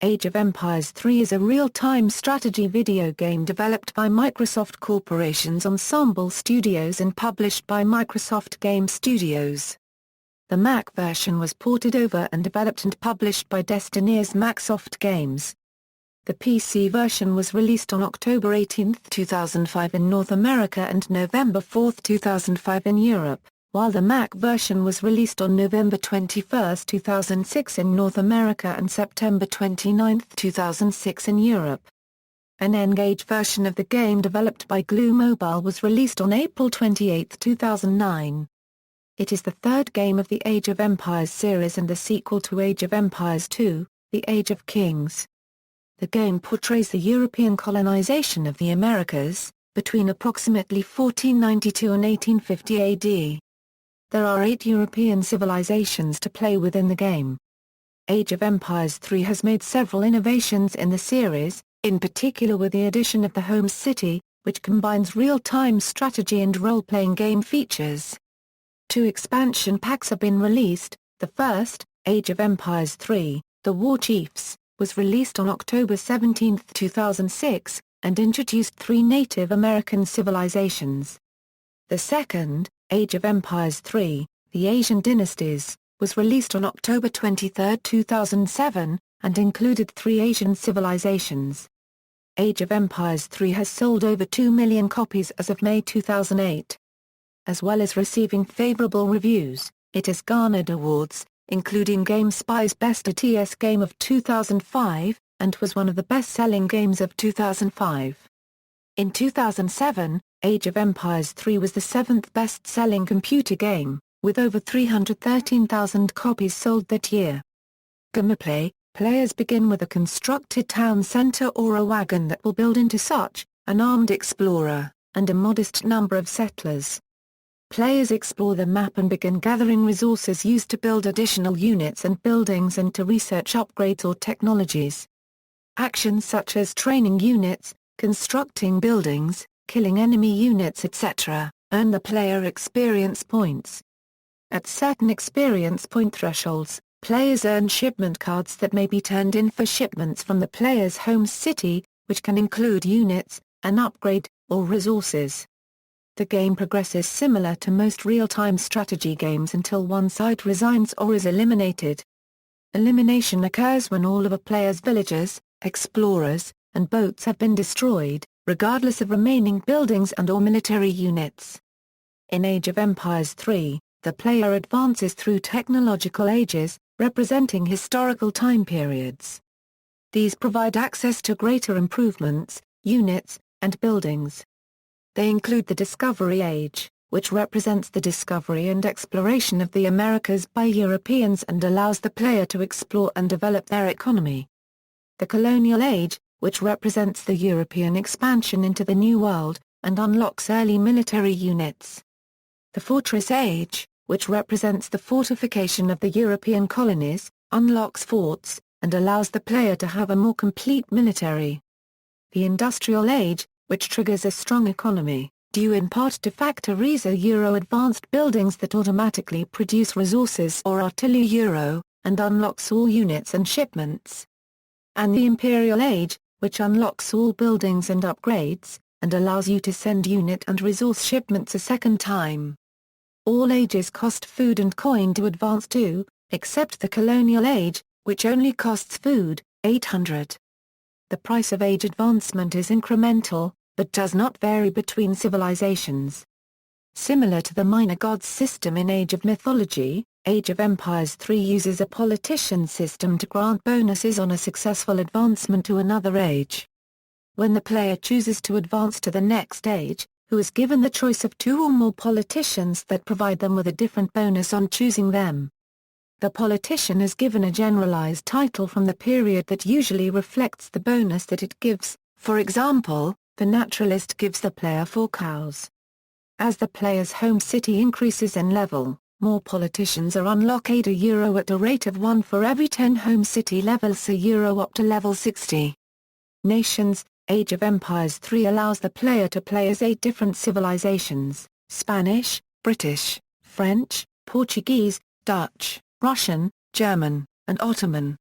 Age of Empires III is a real-time strategy video game developed by Microsoft Corporation's Ensemble Studios and published by Microsoft Game Studios. The Mac version was ported over and developed and published by Destineer's MacSoft Games. The PC version was released on October 18, 2005 in North America and November 4, 2005 in Europe, while the Mac version was released on November 21, 2006 in North America and September 29, 2006 in Europe. An N-Gage version of the game developed by Glu Mobile was released on April 28, 2009. It is the third game of the Age of Empires series and the sequel to Age of Empires II, The Age of Kings. The game portrays the European colonization of the Americas, between approximately 1492 and 1850 AD. There are 8 European civilizations to play within the game. Age of Empires III has made several innovations in the series, in particular with the addition of the home city, which combines real-time strategy and role-playing game features. 2 expansion packs have been released. The first, Age of Empires III, The WarChiefs, was released on October 17, 2006, and introduced 3 Native American civilizations. The second, Age of Empires III, The Asian Dynasties, was released on October 23, 2007, and included 3 Asian civilizations. Age of Empires III has sold over 2 million copies as of May 2008. As well as receiving favorable reviews, it has garnered awards, including GameSpy's Best RTS Game of 2005, and was one of the best-selling games of 2005. In 2007, Age of Empires III was the 7th best-selling computer game, with over 313,000 copies sold that year. Gameplay: players begin with a constructed town center or a wagon that will build into such, an armed explorer, and a modest number of settlers. Players explore the map and begin gathering resources used to build additional units and buildings and to research upgrades or technologies. Actions such as training units, constructing buildings, killing enemy units etc., earn the player experience points. At certain experience point thresholds, players earn shipment cards that may be turned in for shipments from the player's home city, which can include units, an upgrade, or resources. The game progresses similar to most real-time strategy games until one side resigns or is eliminated. Elimination occurs when all of a player's villagers, explorers, and boats have been destroyed, regardless of remaining buildings and/or military units. In Age of Empires III, the player advances through technological ages, representing historical time periods. These provide access to greater improvements, units, and buildings. They include the Discovery Age, which represents the discovery and exploration of the Americas by Europeans and allows the player to explore and develop their economy. The Colonial Age, which represents the European expansion into the New World, and unlocks early military units. The Fortress Age, which represents the fortification of the European colonies, unlocks forts, and allows the player to have a more complete military. The Industrial Age, which triggers a strong economy, due in part to factories or Euro-advanced buildings that automatically produce resources or artillery Euro, and unlocks all units and shipments. And the Imperial Age, which unlocks all buildings and upgrades, and allows you to send unit and resource shipments a second time. All ages cost food and coin to advance to, except the Colonial Age, which only costs food, 800. The price of age advancement is incremental, but does not vary between civilizations. Similar to the minor gods system in Age of Mythology, Age of Empires III uses a politician system to grant bonuses on a successful advancement to another age. When the player chooses to advance to the next age, who is given the choice of 2 or more politicians that provide them with a different bonus on choosing them. The politician is given a generalized title from the period that usually reflects the bonus that it gives. For example, the naturalist gives the player 4 cows. As the player's home city increases in level, more politicians are unlocked €1 at a rate of 1 for every 10 home city levels, so €1 up to level 60. Nations: Age of Empires III allows the player to play as 8 different civilizations: Spanish, British, French, Portuguese, Dutch, Russian, German, and Ottoman.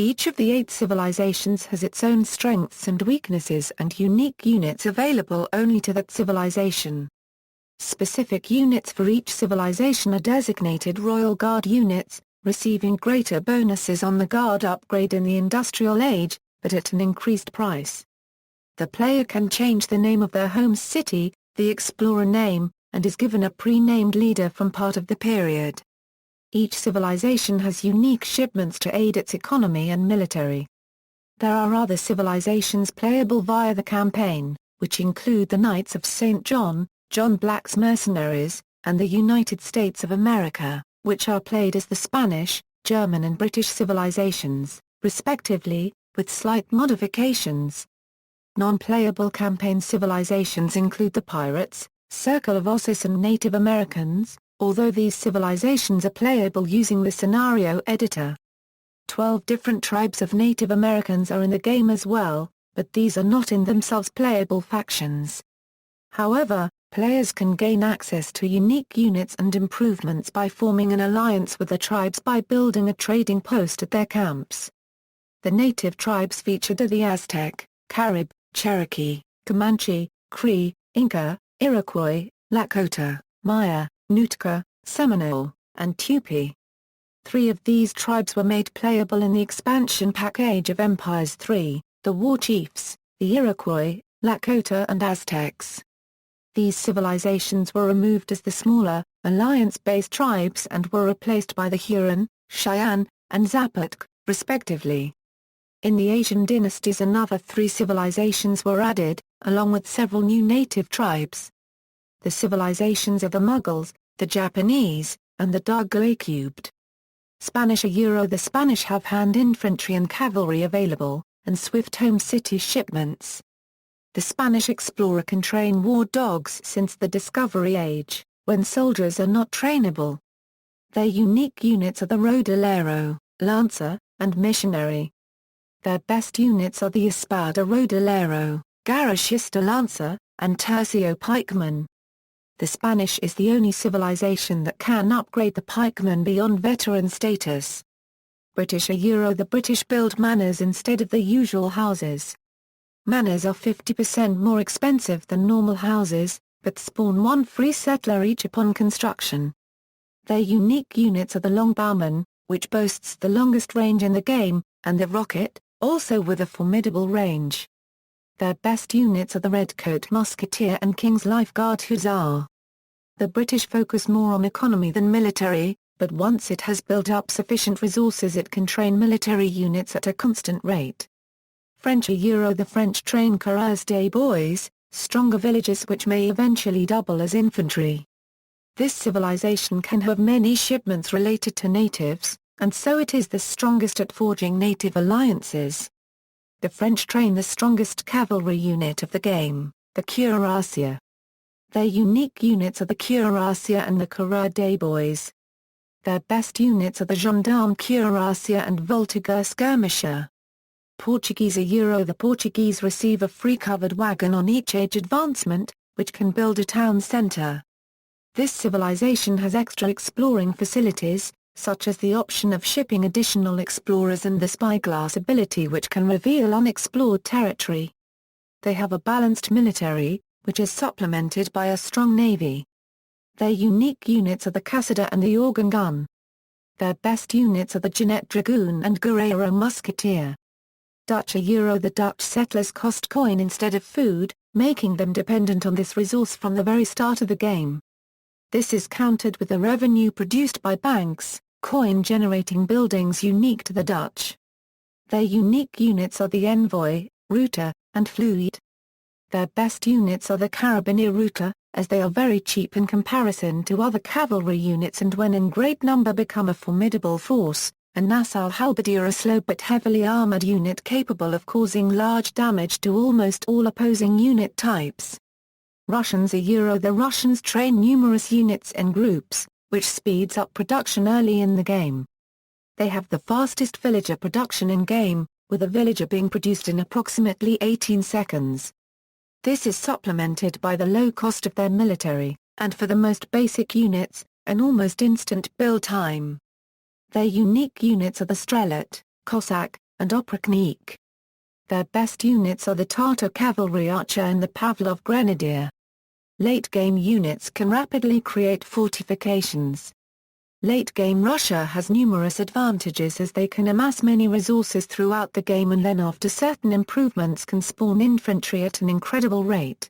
Each of the 8 civilizations has its own strengths and weaknesses and unique units available only to that civilization. Specific units for each civilization are designated Royal Guard units, receiving greater bonuses on the Guard upgrade in the Industrial Age, but at an increased price. The player can change the name of their home city, the Explorer name, and is given a pre-named leader from part of the period. Each civilization has unique shipments to aid its economy and military. There are other civilizations playable via the campaign, which include the Knights of St. John, John Black's Mercenaries, and the United States of America, which are played as the Spanish, German and British civilizations, respectively, with slight modifications. Non-playable campaign civilizations include the Pirates, Circle of Ossus and Native Americans, although these civilizations are playable using the scenario editor. 12 different tribes of Native Americans are in the game as well, but these are not in themselves playable factions. However, players can gain access to unique units and improvements by forming an alliance with the tribes by building a trading post at their camps. The native tribes featured are the Aztec, Carib, Cherokee, Comanche, Cree, Inca, Iroquois, Lakota, Maya, Nootka, Seminole, and Tupi. 3 of these tribes were made playable in the expansion pack Age of Empires 3, the WarChiefs, the Iroquois, Lakota and Aztecs. These civilizations were removed as the smaller, alliance-based tribes and were replaced by the Huron, Cheyenne, and Zapotec, respectively. In the Asian Dynasties another 3 civilizations were added, along with several new native tribes. The civilizations are the Muggles, the Japanese, and the Dark-Cubed. Spanish The Spanish have hand infantry and cavalry available, and swift home city shipments. The Spanish explorer can train war dogs since the Discovery Age, when soldiers are not trainable. Their unique units are the Rodolero, Lancer, and Missionary. Their best units are the Espada Rodolero, Garachista Lancer, and Tercio Pikeman. The Spanish is the only civilization that can upgrade the pikeman beyond veteran status. The British build manors instead of the usual houses. Manors are 50% more expensive than normal houses, but spawn 1 free settler each upon construction. Their unique units are the Longbowman, which boasts the longest range in the game, and the Rocket, also with a formidable range. Their best units are the Redcoat Musketeer and King's Lifeguard Hussar. The British focus more on economy than military, but once it has built up sufficient resources it can train military units at a constant rate. The French train coureurs des bois, stronger villagers which may eventually double as infantry. This civilization can have many shipments related to natives, and so it is the strongest at forging native alliances. The French train the strongest cavalry unit of the game, the cuirassier. Their unique units are the cuirassier and the coureur des bois. Their best units are the gendarme cuirassier and voltigeur skirmisher. The Portuguese receive a free covered wagon on each age advancement, which can build a town centre. This civilization has extra exploring facilities, such as the option of shipping additional explorers and the spyglass ability which can reveal unexplored territory. They have a balanced military, which is supplemented by a strong navy. Their unique units are the Casada and the organ gun. Their best units are the Jeanette Dragoon and Guerrero Musketeer. The Dutch settlers cost coin instead of food, making them dependent on this resource from the very start of the game. This is countered with the revenue produced by banks, coin-generating buildings unique to the Dutch. Their unique units are the Envoy, Router, and Fluid. Their best units are the Carabinier Router, as they are very cheap in comparison to other cavalry units and when in great number become a formidable force, and Nassau Halberdier, a slow but heavily armored unit capable of causing large damage to almost all opposing unit types. The Russians train numerous units in groups, which speeds up production early in the game. They have the fastest villager production in-game, with a villager being produced in approximately 18 seconds. This is supplemented by the low cost of their military, and for the most basic units, an almost instant build time. Their unique units are the Strelet, Cossack, and Oprechnik. Their best units are the Tatar Cavalry Archer and the Pavlov Grenadier. Late-game units can rapidly create fortifications. Late-game Russia has numerous advantages as they can amass many resources throughout the game and then after certain improvements can spawn infantry at an incredible rate.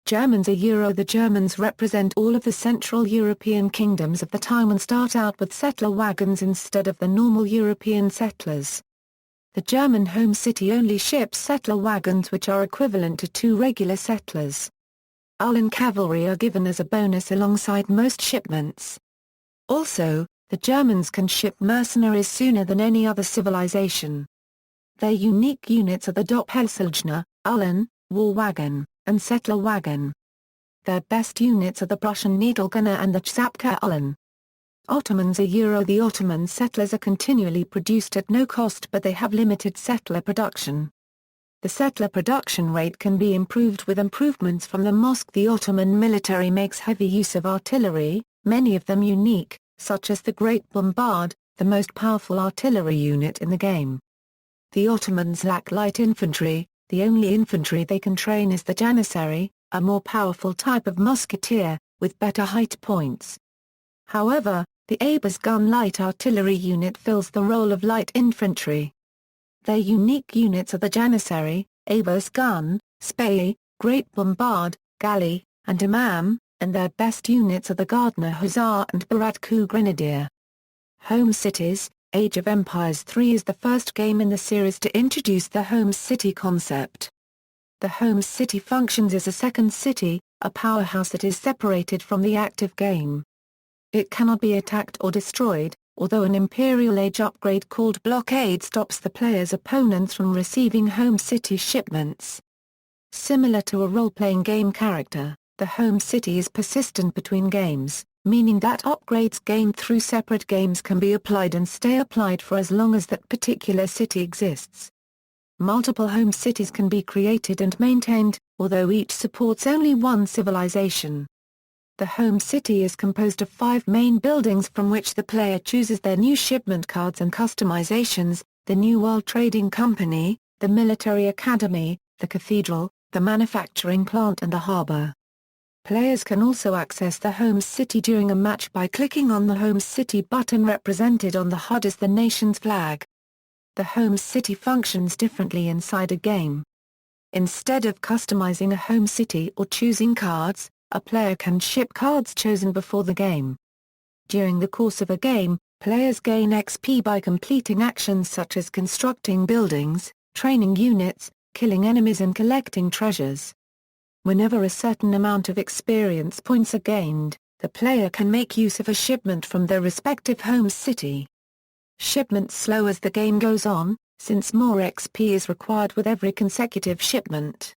Germans The Germans represent all of the Central European kingdoms of the time and start out with settler wagons instead of the normal European settlers. The German home city only ships settler wagons which are equivalent to 2 regular settlers. Uhlans cavalry are given as a bonus alongside most shipments. Also, the Germans can ship mercenaries sooner than any other civilization. Their unique units are the Doppelselgner, Uhlan, war wagon, and settler wagon. Their best units are the Prussian Needlegunner and the Czapka Uhlan. Ottomans The Ottoman settlers are continually produced at no cost but they have limited settler production. The settler production rate can be improved with improvements from the mosque. The Ottoman military makes heavy use of artillery, many of them unique, such as the Great Bombard, the most powerful artillery unit in the game. The Ottomans lack light infantry, the only infantry they can train is the Janissary, a more powerful type of musketeer, with better height points. However, the Abrams gun light artillery unit fills the role of light infantry. Their unique units are the Janissary, Abrams gun, Spey, Great Bombard, Galley, and Imam, and their best units are the Gardner Hussar and Baratku Grenadier. Home cities. Age of Empires 3 is the first game in the series to introduce the home city concept. The home city functions as a second city, a powerhouse that is separated from the active game. It cannot be attacked or destroyed, although an Imperial Age upgrade called Blockade stops the player's opponents from receiving home city shipments. Similar to a role-playing game character, the home city is persistent between games, meaning that upgrades gained through separate games can be applied and stay applied for as long as that particular city exists. Multiple home cities can be created and maintained, although each supports only one civilization. The home city is composed of 5 main buildings from which the player chooses their new shipment cards and customizations: the New World Trading Company, the Military Academy, the Cathedral, the Manufacturing Plant and the Harbor. Players can also access the home city during a match by clicking on the home city button represented on the HUD as the nation's flag. The home city functions differently inside a game. Instead of customizing a home city or choosing cards, a player can ship cards chosen before the game. During the course of a game, players gain XP by completing actions such as constructing buildings, training units, killing enemies and collecting treasures. Whenever a certain amount of experience points are gained, the player can make use of a shipment from their respective home city. Shipments slow as the game goes on, since more XP is required with every consecutive shipment.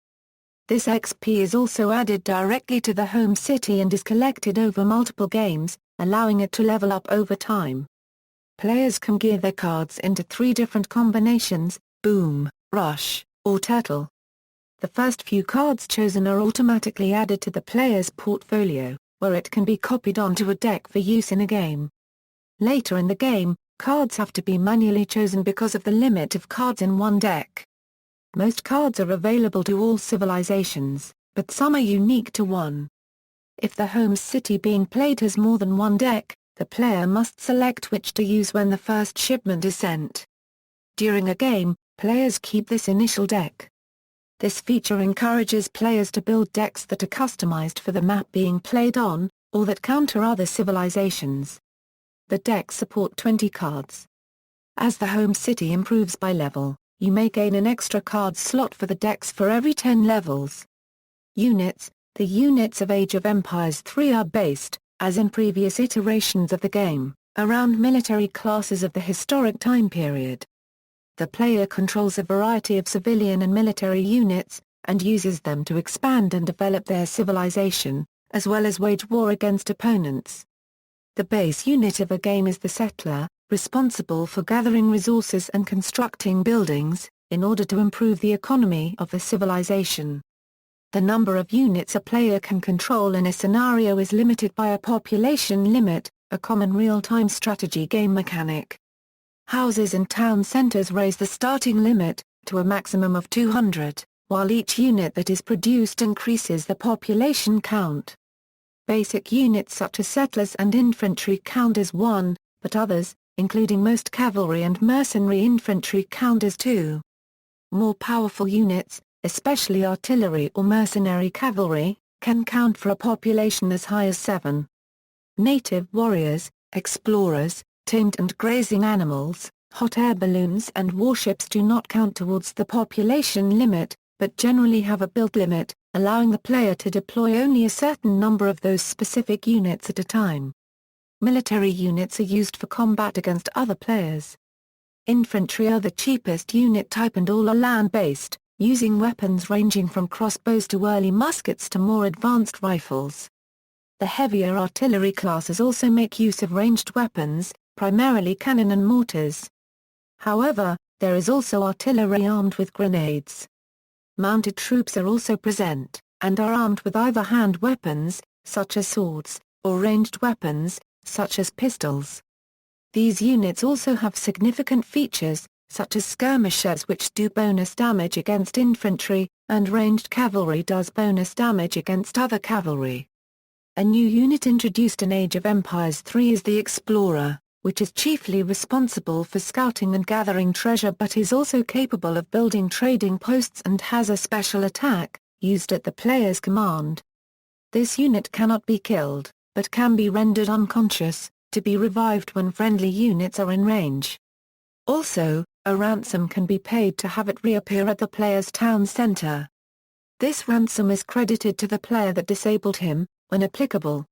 This XP is also added directly to the home city and is collected over multiple games, allowing it to level up over time. Players can gear their cards into 3 different combinations: Boom, Rush, or Turtle. The first few cards chosen are automatically added to the player's portfolio, where it can be copied onto a deck for use in a game. Later in the game, cards have to be manually chosen because of the limit of cards in one deck. Most cards are available to all civilizations, but some are unique to one. If the home city being played has more than one deck, the player must select which to use when the first shipment is sent. During a game, players keep this initial deck. This feature encourages players to build decks that are customized for the map being played on, or that counter other civilizations. The decks support 20 cards. As the home city improves by level, you may gain an extra card slot for the decks for every 10 levels. Units. The units of Age of Empires 3 are based, as in previous iterations of the game, around military classes of the historic time period. The player controls a variety of civilian and military units, and uses them to expand and develop their civilization, as well as wage war against opponents. The base unit of a game is the settler, responsible for gathering resources and constructing buildings, in order to improve the economy of the civilization. The number of units a player can control in a scenario is limited by a population limit, a common real-time strategy game mechanic. Houses and town centers raise the starting limit to a maximum of 200, while each unit that is produced increases the population count. Basic units such as settlers and infantry count as 1, but others, including most cavalry and mercenary infantry, count as 2. More powerful units, especially artillery or mercenary cavalry, can count for a population as high as 7. Native warriors, explorers, tamed and grazing animals, hot air balloons and warships do not count towards the population limit, but generally have a build limit, allowing the player to deploy only a certain number of those specific units at a time. Military units are used for combat against other players. Infantry are the cheapest unit type and all are land-based, using weapons ranging from crossbows to early muskets to more advanced rifles. The heavier artillery classes also make use of ranged weapons, primarily cannon and mortars. However, there is also artillery armed with grenades. Mounted troops are also present, and are armed with either hand weapons, such as swords, or ranged weapons, such as pistols. These units also have significant features, such as skirmishers which do bonus damage against infantry, and ranged cavalry does bonus damage against other cavalry. A new unit introduced in Age of Empires 3 is the Explorer, which is chiefly responsible for scouting and gathering treasure but is also capable of building trading posts and has a special attack, used at the player's command. This unit cannot be killed, but can be rendered unconscious, to be revived when friendly units are in range. Also, a ransom can be paid to have it reappear at the player's town center. This ransom is credited to the player that disabled him, when applicable.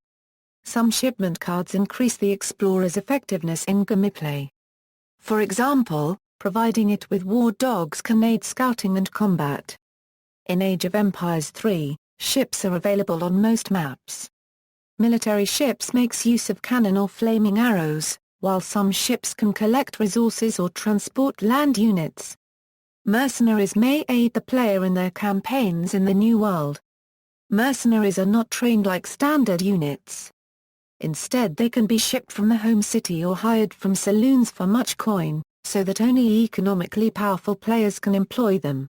Some shipment cards increase the Explorer's effectiveness in gameplay. For example, providing it with war dogs can aid scouting and combat. In Age of Empires 3, ships are available on most maps. Military ships makes use of cannon or flaming arrows, while some ships can collect resources or transport land units. Mercenaries may aid the player in their campaigns in the New World. Mercenaries are not trained like standard units. Instead they can be shipped from the home city or hired from saloons for much coin, so that only economically powerful players can employ them.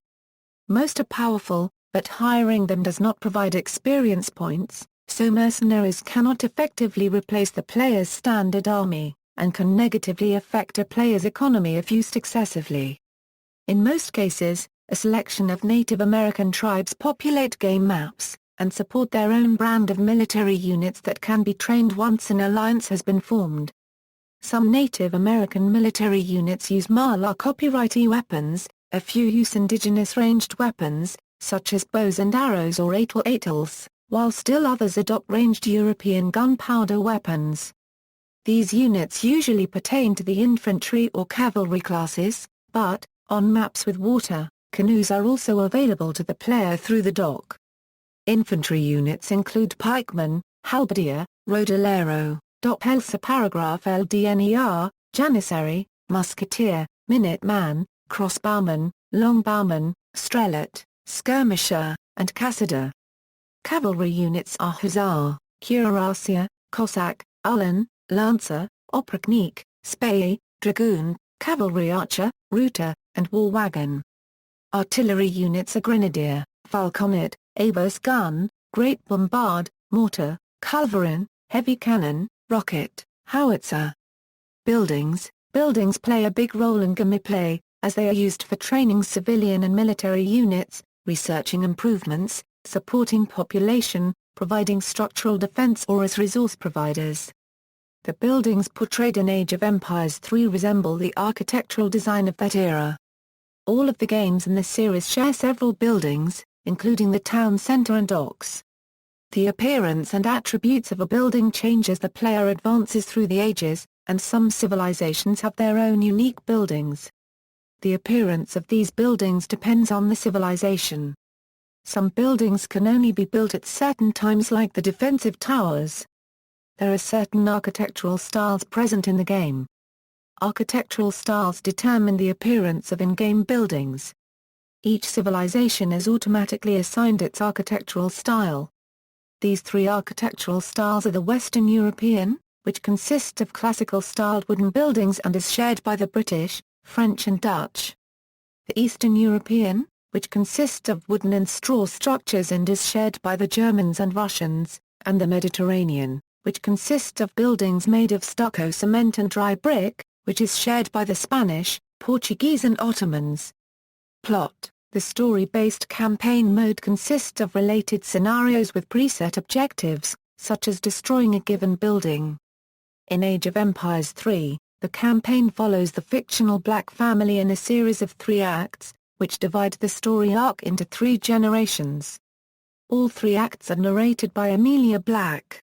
Most are powerful, but hiring them does not provide experience points, so mercenaries cannot effectively replace the player's standard army, and can negatively affect a player's economy if used excessively. In most cases, a selection of Native American tribes populate game maps, and support their own brand of military units that can be trained once an alliance has been formed. Some Native American military units use Mala copyrighty weapons, a few use indigenous ranged weapons, such as bows and arrows or atls, while still others adopt ranged European gunpowder weapons. These units usually pertain to the infantry or cavalry classes, but, on maps with water, canoes are also available to the player through the dock. Infantry units include pikemen, halberdier, rodolero, doppelser paragraph LDNER, janissary, musketeer, minuteman, crossbowman, longbowman, strelet, skirmisher, and cassador. Cavalry units are hussar, cuirassier, cossack, ulan, lancer, oprechnik, spey, dragoon, cavalry archer, router, and war wagon. Artillery units are grenadier, falconet, Abos gun, great bombard, mortar, culverin, heavy cannon, rocket, howitzer. Buildings play a big role in gameplay, as they are used for training civilian and military units, researching improvements, supporting population, providing structural defense or as resource providers. The buildings portrayed in Age of Empires 3 resemble the architectural design of that era. All of the games in the series share several buildings, including the town center and docks. The appearance and attributes of a building change as the player advances through the ages, and some civilizations have their own unique buildings. The appearance of these buildings depends on the civilization. Some buildings can only be built at certain times, like the defensive towers. There are certain architectural styles present in the game. Architectural styles determine the appearance of in-game buildings. Each civilization is automatically assigned its architectural style. These three architectural styles are the Western European, which consists of classical-styled wooden buildings and is shared by the British, French and Dutch. The Eastern European, which consists of wooden and straw structures and is shared by the Germans and Russians, and the Mediterranean, which consists of buildings made of stucco cement and dry brick, which is shared by the Spanish, Portuguese and Ottomans. Plot: the story-based campaign mode consists of related scenarios with preset objectives, such as destroying a given building. In Age of Empires III, the campaign follows the fictional Black family in a series of 3 acts, which divide the story arc into 3 generations. All 3 acts are narrated by Emilia Black.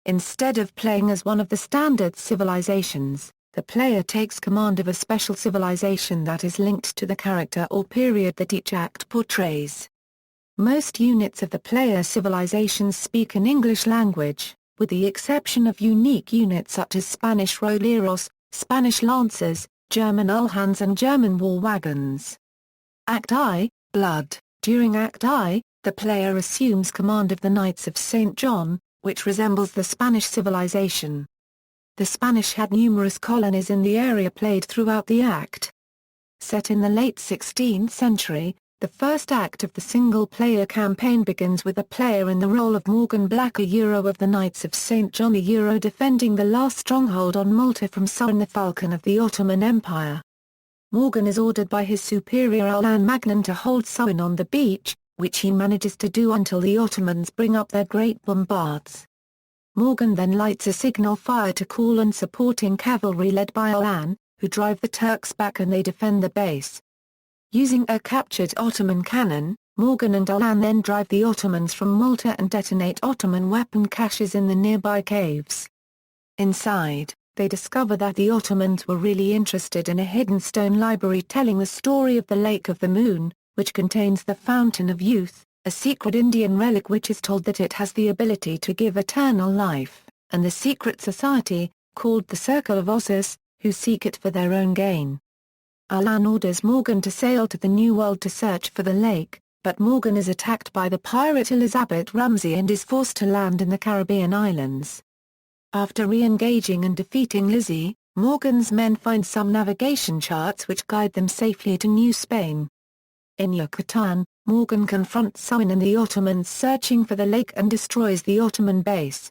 Instead of playing as one of the standard civilizations, the player takes command of a special civilization that is linked to the character or period that each act portrays. Most units of the player civilizations speak an English language, with the exception of unique units such as Spanish roleros, Spanish lancers, German uhlans and German war wagons. Act I, Blood. During Act I, the player assumes command of the Knights of St. John, which resembles the Spanish civilization. The Spanish had numerous colonies in the area played throughout the act. Set in the late 16th century, the first act of the single-player campaign begins with a player in the role of Morgan Black of the Knights of St. John defending the last stronghold on Malta from Surin the Falcon of the Ottoman Empire. Morgan is ordered by his superior Alan Magnan to hold Surin on the beach, which he manages to do until the Ottomans bring up their great bombards. Morgan then lights a signal fire to call on supporting cavalry led by Alan, who drive the Turks back and they defend the base. Using a captured Ottoman cannon, Morgan and Alan then drive the Ottomans from Malta and detonate Ottoman weapon caches in the nearby caves. Inside, they discover that the Ottomans were really interested in a hidden stone library telling the story of the Lake of the Moon, which contains the Fountain of Youth, a secret Indian relic which is told that it has the ability to give eternal life, and the secret society, called the Circle of Ossus, who seek it for their own gain. Alan orders Morgan to sail to the New World to search for the lake, but Morgan is attacked by the pirate Elizabeth Ramsey and is forced to land in the Caribbean islands. After re-engaging and defeating Lizzie, Morgan's men find some navigation charts which guide them safely to New Spain. In Yucatan, Morgan confronts Surin and the Ottomans searching for the lake and destroys the Ottoman base.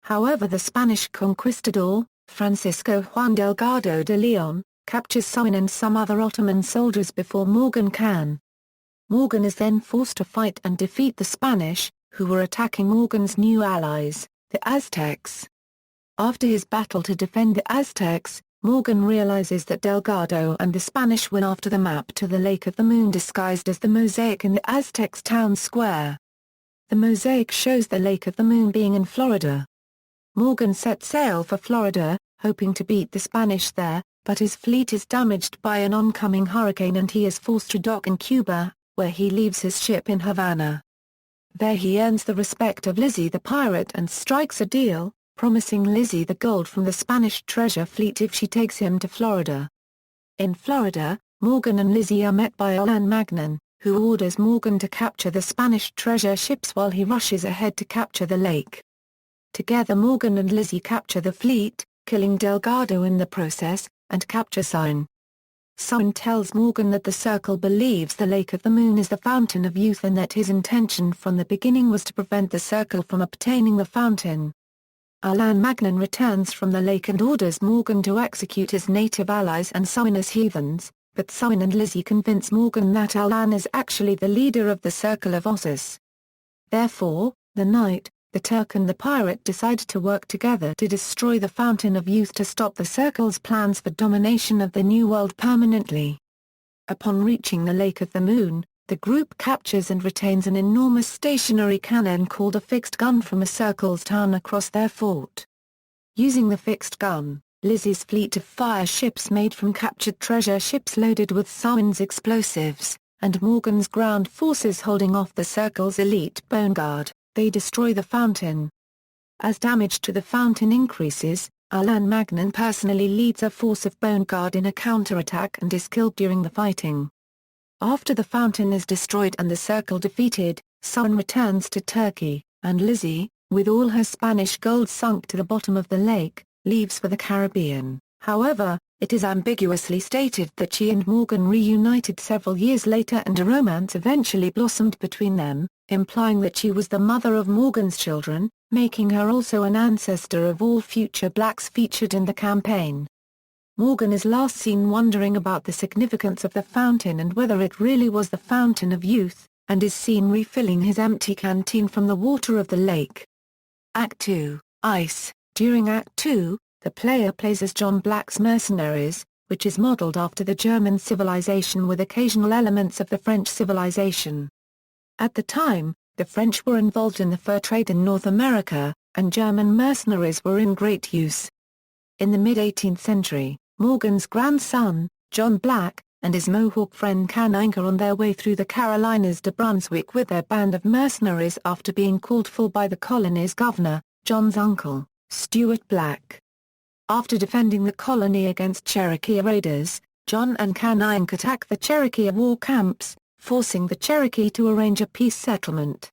However, the Spanish conquistador, Francisco Juan Delgado de Leon, captures Surin and some other Ottoman soldiers before Morgan can. Morgan is then forced to fight and defeat the Spanish, who were attacking Morgan's new allies, the Aztecs. After his battle to defend the Aztecs, Morgan realizes that Delgado and the Spanish went after the map to the Lake of the Moon disguised as the mosaic in the Aztecs' town square. The mosaic shows the Lake of the Moon being in Florida. Morgan sets sail for Florida, hoping to beat the Spanish there, but his fleet is damaged by an oncoming hurricane and he is forced to dock in Cuba, where he leaves his ship in Havana. There he earns the respect of Lizzie the pirate and strikes a deal, promising Lizzie the gold from the Spanish treasure fleet if she takes him to Florida. In Florida, Morgan and Lizzie are met by Alan Magnan, who orders Morgan to capture the Spanish treasure ships while he rushes ahead to capture the lake. Together Morgan and Lizzie capture the fleet, killing Delgado in the process, and capture Surin. Surin tells Morgan that the Circle believes the Lake of the Moon is the Fountain of Youth and that his intention from the beginning was to prevent the Circle from obtaining the fountain. Alan Magnan returns from the lake and orders Morgan to execute his native allies and Surin as heathens, but Surin and Lizzie convince Morgan that Alan is actually the leader of the Circle of Ossus. Therefore, the Knight, the Turk and the Pirate decide to work together to destroy the Fountain of Youth to stop the Circle's plans for domination of the New World permanently. Upon reaching the Lake of the Moon, the group captures and retains an enormous stationary cannon called a fixed gun from a Circle's town across their fort. Using the fixed gun, Lizzie's fleet of fire ships made from captured treasure ships loaded with Surin's explosives, and Morgan's ground forces holding off the Circle's elite Bone Guard, they destroy the fountain. As damage to the fountain increases, Alan Magnan personally leads a force of Bone Guard in a counterattack and is killed during the fighting. After the fountain is destroyed and the Circle defeated, Surin returns to Turkey, and Lizzie, with all her Spanish gold sunk to the bottom of the lake, leaves for the Caribbean. However, it is ambiguously stated that she and Morgan reunited several years later and a romance eventually blossomed between them, implying that she was the mother of Morgan's children, making her also an ancestor of all future blacks featured in the campaign. Morgan is last seen wondering about the significance of the fountain and whether it really was the fountain of youth, and is seen refilling his empty canteen from the water of the lake. Act 2, Ice. During Act 2, the player plays as John Black's mercenaries, which is modeled after the German civilization with occasional elements of the French civilization. At the time, the French were involved in the fur trade in North America, and German mercenaries were in great use. In the mid-18th century, Morgan's grandson, John Black, and his Mohawk friend Canning are on their way through the Carolinas to Brunswick with their band of mercenaries after being called for by the colony's governor, John's uncle, Stuart Black. After defending the colony against Cherokee raiders, John and Canning attack the Cherokee war camps, forcing the Cherokee to arrange a peace settlement.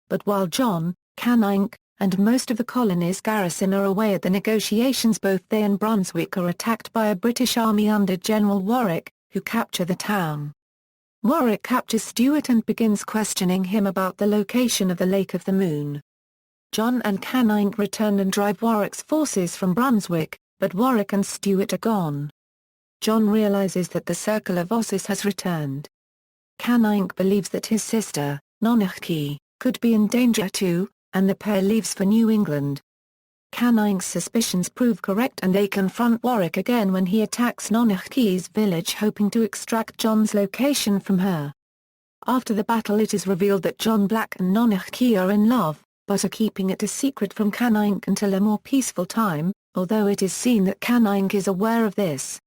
But while John, Canning, and most of the colony's garrison are away at the negotiations, both they and Brunswick are attacked by a British army under General Warwick, who capture the town. Warwick captures Stuart and begins questioning him about the location of the Lake of the Moon. John and Canning return and drive Warwick's forces from Brunswick, but Warwick and Stuart are gone. John realizes that the Circle of Ossus has returned. Canning believes that his sister, N-Gage, could be in danger too, and the pair leaves for New England. Canning's suspicions prove correct and they confront Warwick again when he attacks N-Gage's village, hoping to extract John's location from her. After the battle, it is revealed that John Black and N-Gage are in love, but are keeping it a secret from Canning until a more peaceful time, although it is seen that Canning is aware of this.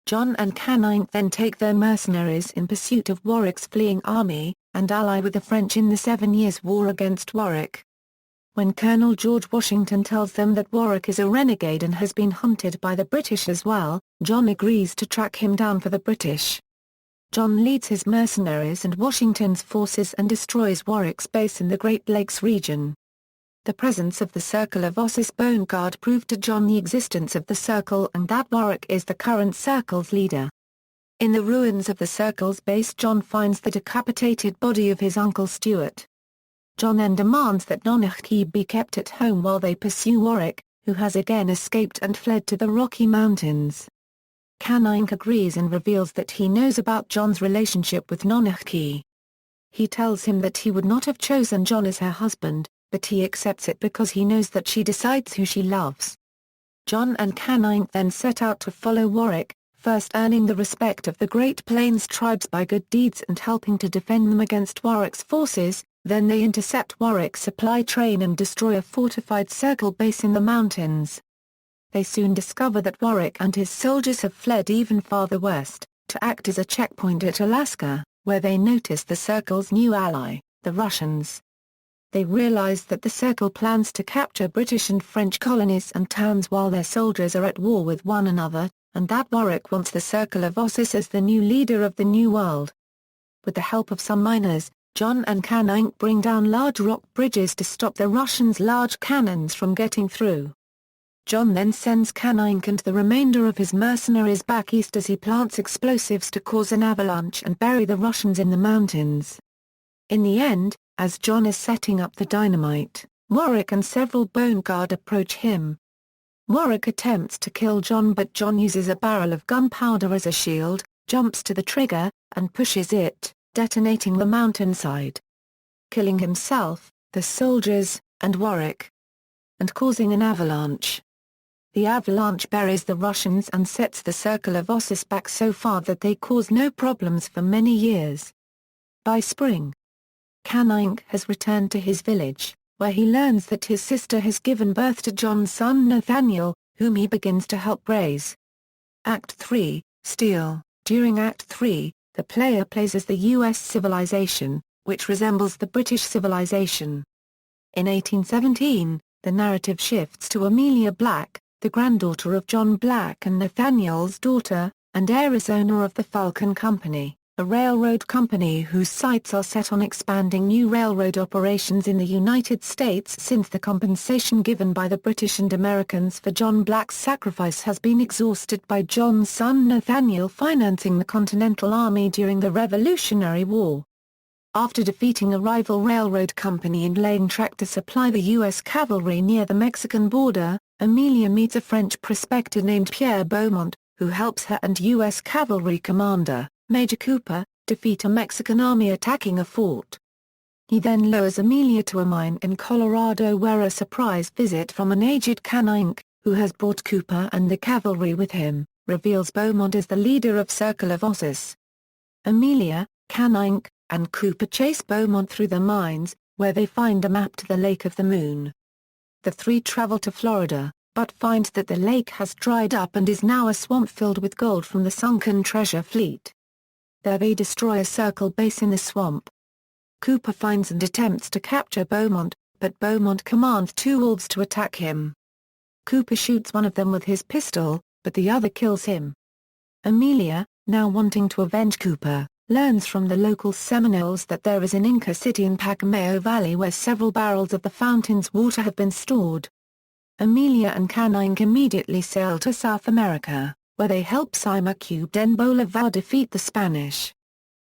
John and Canning then take their mercenaries in pursuit of Warwick's fleeing army, and ally with the French in the 7 Years' War against Warwick. When Colonel George Washington tells them that Warwick is a renegade and has been hunted by the British as well, John agrees to track him down for the British. John leads his mercenaries and Washington's forces and destroys Warwick's base in the Great Lakes region. The presence of the Circle of Ossus Bone Guard proved to John the existence of the Circle and that Warwick is the current Circle's leader. In the ruins of the Circle's base, John finds the decapitated body of his uncle Stuart. John then demands that N-Gage be kept at home while they pursue Warwick, who has again escaped and fled to the Rocky Mountains. Canning agrees and reveals that he knows about John's relationship with N-Gage. He tells him that he would not have chosen John as her husband, but he accepts it because he knows that she decides who she loves. John and Canning then set out to follow Warwick, first earning the respect of the Great Plains tribes by good deeds and helping to defend them against Warwick's forces. Then they intercept Warwick's supply train and destroy a fortified Circle base in the mountains. They soon discover that Warwick and his soldiers have fled even farther west, to act as a checkpoint at Alaska, where they notice the Circle's new ally, the Russians. They realize that the Circle plans to capture British and French colonies and towns while their soldiers are at war with one another, and that Warwick wants the Circle of Ossus as the new leader of the New World. With the help of some miners, John and Canning bring down large rock bridges to stop the Russians' large cannons from getting through. John then sends Canning and the remainder of his mercenaries back east as he plants explosives to cause an avalanche and bury the Russians in the mountains. In the end, as John is setting up the dynamite, Warwick and several Bone Guard approach him. Warwick attempts to kill John, but John uses a barrel of gunpowder as a shield, jumps to the trigger, and pushes it, detonating the mountainside. Killing himself, the soldiers, and Warwick. And causing an avalanche. The avalanche buries the Russians and sets the Circle of Ossus back so far that they cause no problems for many years. By spring, Canning has returned to his village, where he learns that his sister has given birth to John's son Nathaniel, whom he begins to help raise. Act 3, Steel. During Act 3, the player plays as the U.S. civilization, which resembles the British civilization. In 1817, the narrative shifts to Amelia Black, the granddaughter of John Black and Nathaniel's daughter, and heiress owner of the Falcon Company, a railroad company whose sights are set on expanding new railroad operations in the United States since the compensation given by the British and Americans for John Black's sacrifice has been exhausted by John's son Nathaniel financing the Continental Army during the Revolutionary War. After defeating a rival railroad company and laying track to supply the U.S. cavalry near the Mexican border, Amelia meets a French prospector named Pierre Beaumont, who helps her and U.S. cavalry commander, Major Cooper, defeat a Mexican army attacking a fort. He then lures Amelia to a mine in Colorado where a surprise visit from an aged canine, who has brought Cooper and the cavalry with him, reveals Beaumont as the leader of Circle of Ossus. Amelia, canine, and Cooper chase Beaumont through the mines, where they find a map to the Lake of the Moon. The three travel to Florida, but find that the lake has dried up and is now a swamp filled with gold from the sunken treasure fleet. There they destroy a Circle base in the swamp. Cooper finds and attempts to capture Beaumont, but Beaumont commands two wolves to attack him. Cooper shoots one of them with his pistol, but the other kills him. Amelia, now wanting to avenge Cooper, learns from the local Seminoles that there is an Inca city in Pacamayo Valley where several barrels of the fountain's water have been stored. Amelia and Canine immediately sail to South America, where they help Simón Bolívar defeat the Spanish.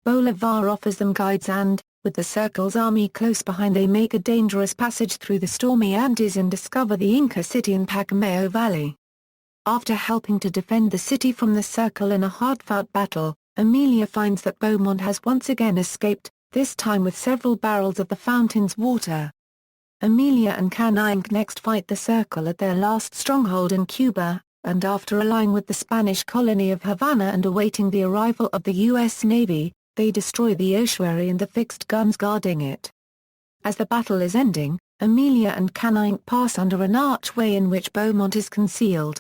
Bolívar offers them guides and, with the Circle's army close behind, they make a dangerous passage through the stormy Andes and discover the Inca city in Pacamayo Valley. After helping to defend the city from the Circle in a hard-fought battle, Amelia finds that Beaumont has once again escaped, this time with several barrels of the fountain's water. Amelia and Canine next fight the Circle at their last stronghold in Cuba, and after allying with the Spanish colony of Havana and awaiting the arrival of the U.S. Navy, they destroy the ossuary and the fixed guns guarding it. As the battle is ending, Amelia and Canine pass under an archway in which Beaumont is concealed.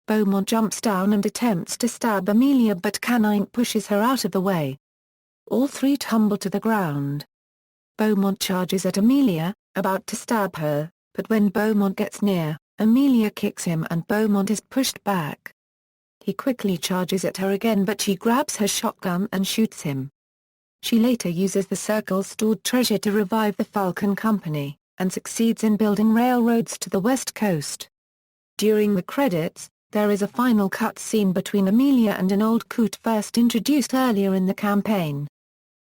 Beaumont jumps down and attempts to stab Amelia, but Canine pushes her out of the way. All three tumble to the ground. Beaumont charges at Amelia, about to stab her, but when Beaumont gets near, Amelia kicks him and Beaumont is pushed back. He quickly charges at her again, but she grabs her shotgun and shoots him. She later uses the Circle's stored treasure to revive the Falcon Company, and succeeds in building railroads to the West Coast. During the credits, there is a final cut scene between Amelia and an old coot first introduced earlier in the campaign.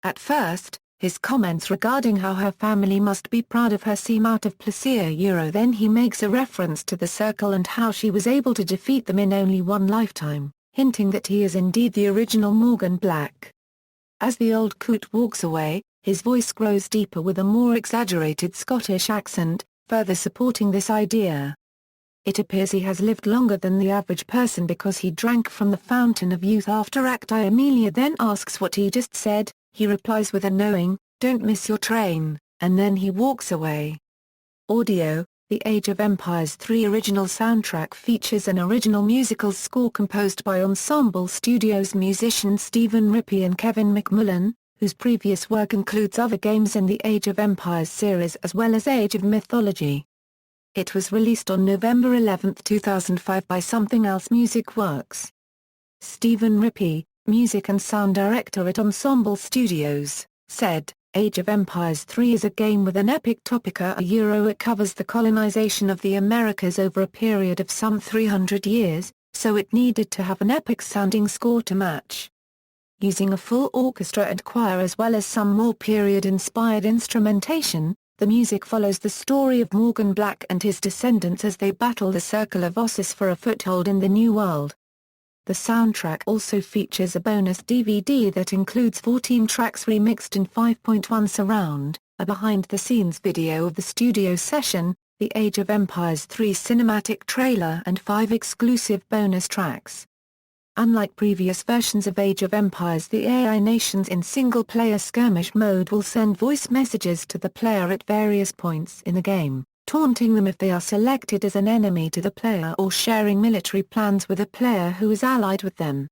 At first, his comments regarding how her family must be proud of her seem out of place. Then he makes a reference to the Circle and how she was able to defeat them in only one lifetime, hinting that he is indeed the original Morgan Black. As the old coot walks away, his voice grows deeper with a more exaggerated Scottish accent, further supporting this idea. It appears he has lived longer than the average person because he drank from the fountain of youth after Act I. Amelia then asks what he just said, he replies with a knowing, "Don't miss your train," and then he walks away. Audio: The Age of Empires 3 original soundtrack features an original musical score composed by Ensemble Studios musicians Stephen Rippey and Kevin McMullen, whose previous work includes other games in the Age of Empires series as well as Age of Mythology. It was released on November 11, 2005 by Something Else Music Works. Stephen Rippey, music and sound director at Ensemble Studios, said, Age of Empires 3 is a game with an epic topic. It covers the colonization of the Americas over a period of some 300 years, so it needed to have an epic-sounding score to match. Using a full orchestra and choir as well as some more period-inspired instrumentation, the music follows the story of Morgan Black and his descendants as they battle the Circle of Ossus for a foothold in the New World. The soundtrack also features a bonus DVD that includes 14 tracks remixed in 5.1 surround, a behind-the-scenes video of the studio session, the Age of Empires 3 cinematic trailer and 5 exclusive bonus tracks. Unlike previous versions of Age of Empires, the AI nations in single-player skirmish mode will send voice messages to the player at various points in the game, taunting them if they are selected as an enemy to the player or sharing military plans with a player who is allied with them.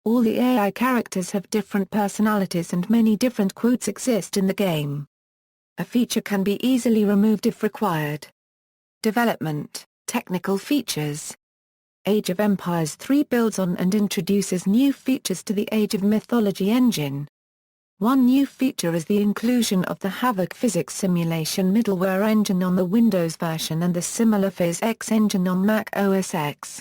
All the AI characters have different personalities and many different quotes exist in the game. A feature can be easily removed if required. Development, technical features. Age of Empires 3 builds on and introduces new features to the Age of Mythology engine. One new feature is the inclusion of the Havoc physics simulation middleware engine on the Windows version and the similar Phase X engine on Mac OS X.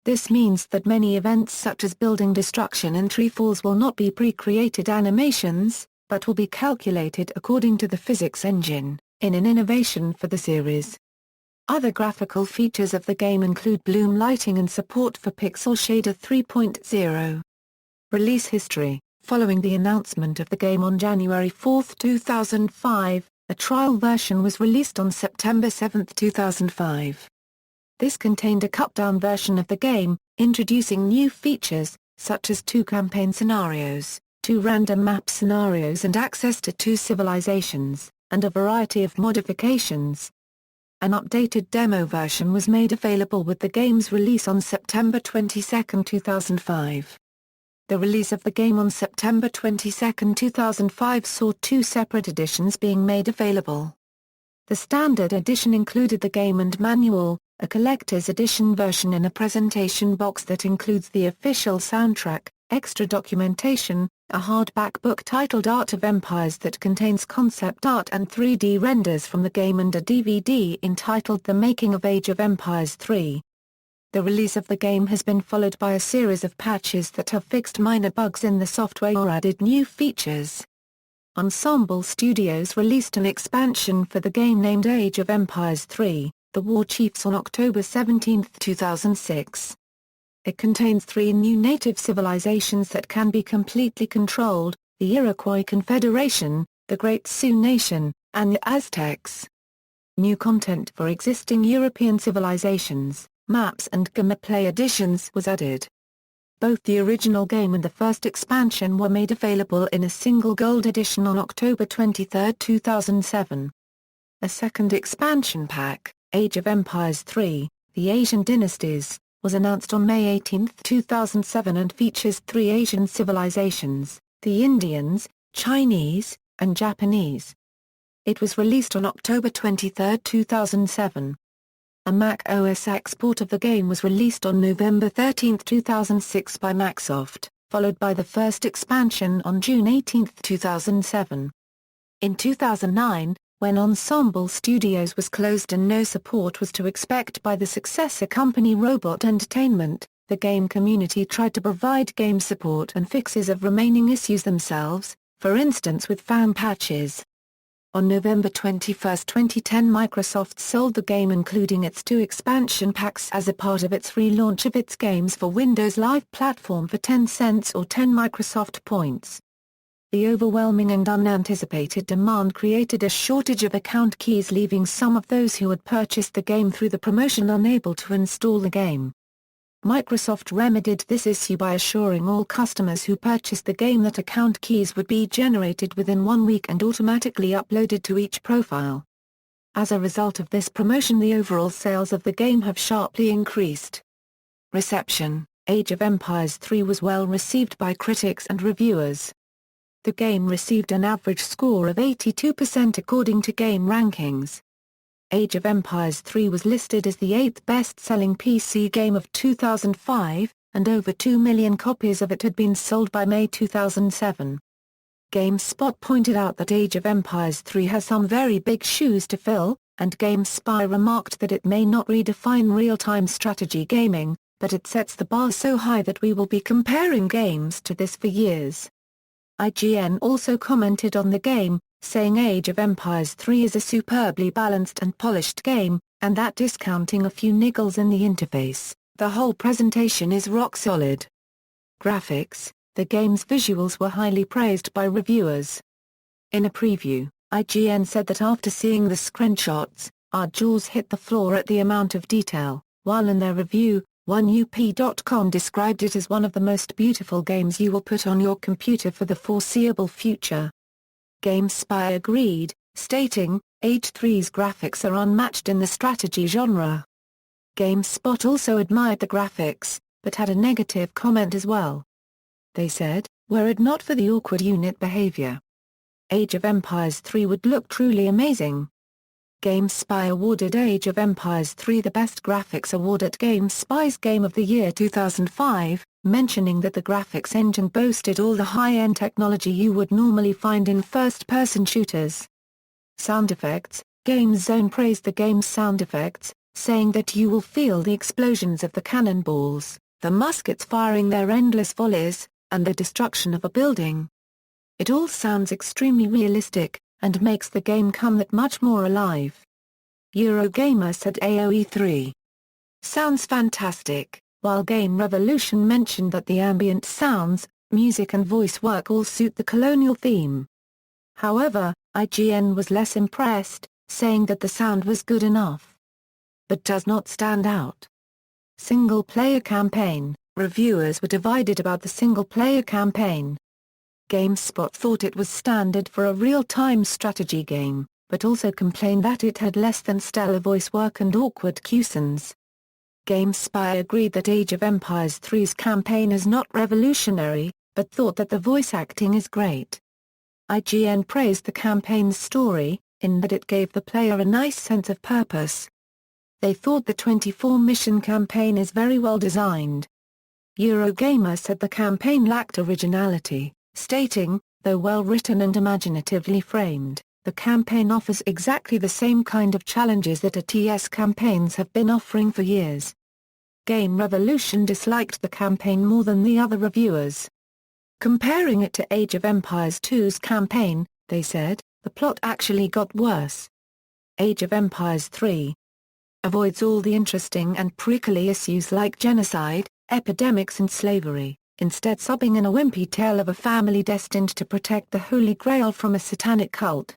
This means that many events such as building destruction and treefalls will not be pre-created animations, but will be calculated according to the physics engine, in an innovation for the series. Other graphical features of the game include bloom lighting and support for Pixel Shader 3.0. Release history: following the announcement of the game on January 4, 2005, a trial version was released on September 7, 2005. This contained a cut-down version of the game, introducing new features, such as 2 campaign scenarios, 2 random map scenarios and access to 2 civilizations, and a variety of modifications. An updated demo version was made available with the game's release on September 22, 2005. The release of the game on September 22, 2005 saw 2 separate editions being made available. The standard edition included the game and manual, a collector's edition version in a presentation box that includes the official soundtrack, extra documentation, a hardback book titled Art of Empires that contains concept art and 3D renders from the game, and a DVD entitled The Making of Age of Empires 3. The release of the game has been followed by a series of patches that have fixed minor bugs in the software or added new features. Ensemble Studios released an expansion for the game named Age of Empires 3, The WarChiefs, on October 17, 2006. It contains 3 new native civilizations that can be completely controlled: the Iroquois Confederation, the Great Sioux Nation, and the Aztecs. New content for existing European civilizations, maps and gameplay additions was added. Both the original game and the first expansion were made available in a single gold edition on October 23, 2007. A second expansion pack, Age of Empires 3, The Asian Dynasties, was announced on May 18, 2007 and features 3 Asian civilizations, the Indians, Chinese, and Japanese. It was released on October 23, 2007. A Mac OS X port of the game was released on November 13, 2006 by MacSoft, followed by the first expansion on June 18, 2007. In 2009, when Ensemble Studios was closed and no support was to expect by the successor company Robot Entertainment, the game community tried to provide game support and fixes of remaining issues themselves, for instance with fan patches. On November 21, 2010, Microsoft sold the game including its 2 expansion packs as a part of its relaunch of its games for Windows Live platform for 10 cents or 10 Microsoft points. The overwhelming and unanticipated demand created a shortage of account keys, leaving some of those who had purchased the game through the promotion unable to install the game. Microsoft remedied this issue by assuring all customers who purchased the game that account keys would be generated within 1 week and automatically uploaded to each profile. As a result of this promotion, the overall sales of the game have sharply increased. Reception: Age of Empires 3 was well received by critics and reviewers. The game received an average score of 82% according to Game Rankings. Age of Empires 3 was listed as the 8th best-selling PC game of 2005, and over 2 million copies of it had been sold by May 2007. GameSpot pointed out that Age of Empires 3 has some very big shoes to fill, and GameSpy remarked that it may not redefine real-time strategy gaming, but it sets the bar so high that we will be comparing games to this for years. IGN also commented on the game, saying Age of Empires 3 is a superbly balanced and polished game, and that discounting a few niggles in the interface, the whole presentation is rock solid. Graphics: the game's visuals were highly praised by reviewers. In a preview, IGN said that after seeing the screenshots, our jaws hit the floor at the amount of detail, while in their review, OneUp.com described it as one of the most beautiful games you will put on your computer for the foreseeable future. GameSpy agreed, stating, Age 3's graphics are unmatched in the strategy genre. GameSpot also admired the graphics, but had a negative comment as well. They said, were it not for the awkward unit behavior, Age of Empires 3 would look truly amazing. GameSpy awarded Age of Empires 3 the Best Graphics Award at GameSpy's Game of the Year 2005, mentioning that the graphics engine boasted all the high-end technology you would normally find in first-person shooters. Sound effects: GameZone praised the game's sound effects, saying that you will feel the explosions of the cannonballs, the muskets firing their endless volleys, and the destruction of a building. It all sounds extremely realistic, and makes the game come that much more alive. Eurogamer said AoE 3 sounds fantastic, while Game Revolution mentioned that the ambient sounds, music and voice work all suit the colonial theme. However, IGN was less impressed, saying that the sound was good enough, but does not stand out. Single-player campaign: reviewers were divided about the single-player campaign. GameSpot thought it was standard for a real-time strategy game, but also complained that it had less than stellar voice work and awkward cutscenes. GameSpy agreed that Age of Empires 3's campaign is not revolutionary, but thought that the voice acting is great. IGN praised the campaign's story, in that it gave the player a nice sense of purpose. They thought the 24-mission campaign is very well designed. Eurogamer said the campaign lacked originality, stating, though well written and imaginatively framed, the campaign offers exactly the same kind of challenges that RTS campaigns have been offering for years. Game Revolution disliked the campaign more than the other reviewers. Comparing it to Age of Empires 2's campaign, they said, the plot actually got worse. Age of Empires 3 avoids all the interesting and prickly issues like genocide, epidemics and slavery, instead subbing in a wimpy tale of a family destined to protect the Holy Grail from a satanic cult.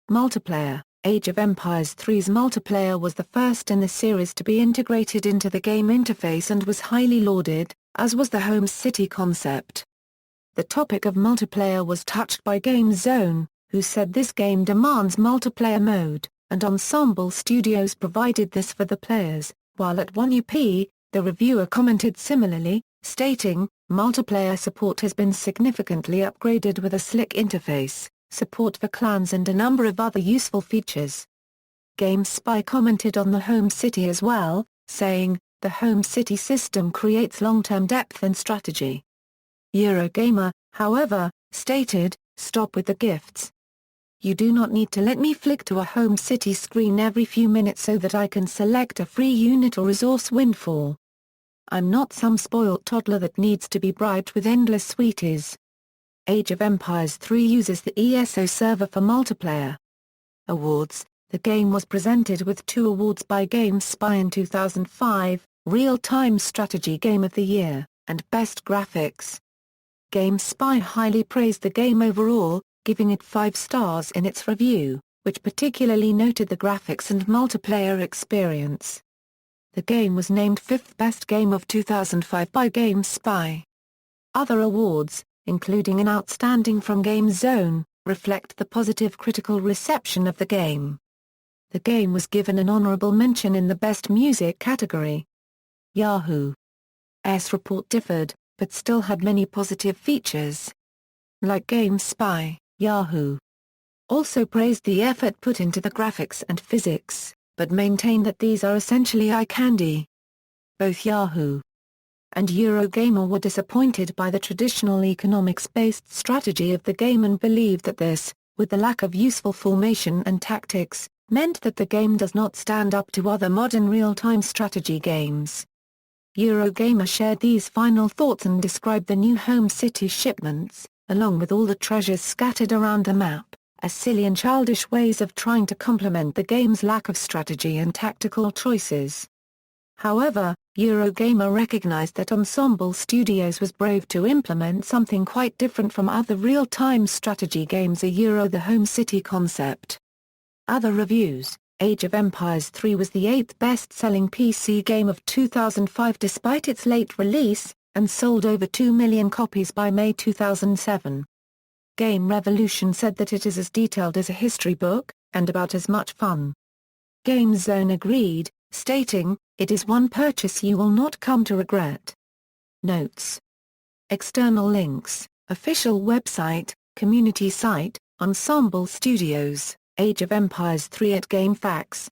Multiplayer: Age of Empires 3's multiplayer was the first in the series to be integrated into the game interface and was highly lauded, as was the home city concept. The topic of multiplayer was touched by GameZone, who said this game demands multiplayer mode, and Ensemble Studios provided this for the players, while at 1UP, the reviewer commented similarly, stating, multiplayer support has been significantly upgraded with a slick interface, support for clans and a number of other useful features. GameSpy commented on the home city as well, saying, the home city system creates long-term depth and strategy. Eurogamer, however, stated, stop with the gifts. You do not need to let me flick to a home city screen every few minutes so that I can select a free unit or resource windfall. I'm not some spoilt toddler that needs to be bribed with endless sweeties. Age of Empires 3 uses the ESO server for multiplayer. Awards: the game was presented with 2 awards by GameSpy in 2005, Real-Time Strategy Game of the Year, and Best Graphics. GameSpy highly praised the game overall, giving it 5 stars in its review, which particularly noted the graphics and multiplayer experience. The game was named 5th Best Game of 2005 by GameSpy. Other awards, including an Outstanding from GameZone, reflect the positive critical reception of the game. The game was given an honorable mention in the Best Music category. Yahoo's report differed, but still had many positive features. Like GameSpy, Yahoo also praised the effort put into the graphics and physics, but maintained that these are essentially eye candy. Both Yahoo and Eurogamer were disappointed by the traditional economics-based strategy of the game and believed that this, with the lack of useful formation and tactics, meant that the game does not stand up to other modern real-time strategy games. Eurogamer shared these final thoughts and described the new home city shipments, along with all the treasures scattered around the map, as silly and childish ways of trying to complement the game's lack of strategy and tactical choices. However, Eurogamer recognized that Ensemble Studios was brave to implement something quite different from other real-time strategy games, the home city concept. Other reviews: Age of Empires 3 was the 8th best-selling PC game of 2005 despite its late release, and sold over 2 million copies by May 2007. Game Revolution said that it is as detailed as a history book, and about as much fun. GameZone agreed, stating, it is one purchase you will not come to regret. Notes. External links: official website, community site, Ensemble Studios. Age of Empires 3 at GameFAQs.